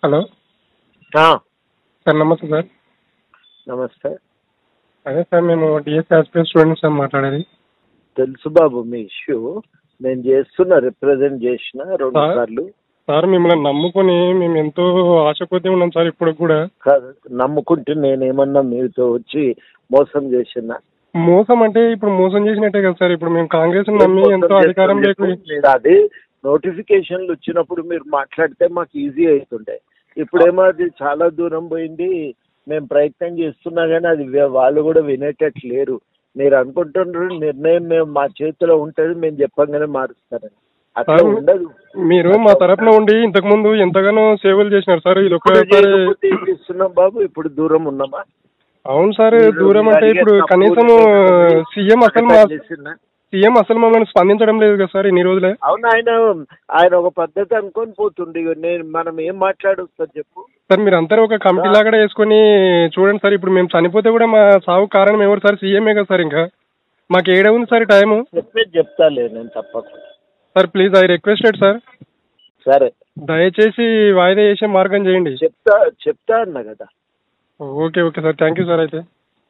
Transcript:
Hello ఆ, sir, నమస్తే sir. నమస్తే. అదే సార్, మేము డిఎస్ ఆస్పిరెంట్ స్టూడెంట్స్ సార్ మాట్లాడేది. తెలుసు బాబు మీ ఇష్యూ. నేను చేస్తున్నా, రిప్రజెంట్ చేసిన 2 సార్లు. సార్, మిమ్మల్ని నమ్ముకొని మేము ఎంతో ఆశపోతే ఉన్నాం సార్. ఇప్పుడు కూడా కాదు, నమ్ముకుంటే నేనేమన్నా మీతో వచ్చి మోసం చేసిన? మోసం అంటే ఇప్పుడు మోసం చేసినట్టే కదా సార్. ఇప్పుడు మేము కాంగ్రెస్ నమ్మి ఎంతో అధికారం లేకుండా మీరు అది నోటిఫికేషన్లు వచ్చినప్పుడు మీరు మాట్లాడితే మాకు ఈజీ అవుతుండే. ఇప్పుడేమో అది చాలా దూరం పోయింది. మేము ప్రయత్నం చేస్తున్నా కానీ అది వాళ్ళు కూడా వినేటట్లు లేరు. మీరు అనుకుంటున్నారు నిర్ణయం మేము మా చేతిలో ఉంటుంది, మేము చెప్పంగానే మారుస్తారని. అట్లా ఉండదు. మీరు మా తరఫున ఉండి ఇంతకు ముందు ఎంతగానో సేవలు చేసినారు సార్. ఇది ఇస్తున్నాం బాబు, ఇప్పుడు దూరం ఉన్నామా? అవును సార్, దూరం అంటే ఇప్పుడు కనీసం సీఎం అసలు మమ్మల్ని స్పందించడం లేదు కదా సార్ ఇన్ని రోజులే. అవును, ఆయన ఒక పద్ధతి అనుకొని పోతుండే. మనం ఏం మాట్లాడొస్తా చెప్పు సార్. మీరు అందరూ ఒక కమిటీ లాగా వేసుకొని చూడండి సార్. ఇప్పుడు మేము చనిపోతే కూడా మా సాగు కారణం ఎవరు సార్? సీఎంఏ కదా సార్. ఇంకా మాకు ఏడే ఉంది సార్ టైము. చెప్తాలే నేను తప్పకుండా. Sir please, I requested sir. సరే, దయచేసి వాయిదా చేసే మార్గం చేయండి. చెప్తా అన్నా కదా. Okay okay sir, thank you sir. అయితే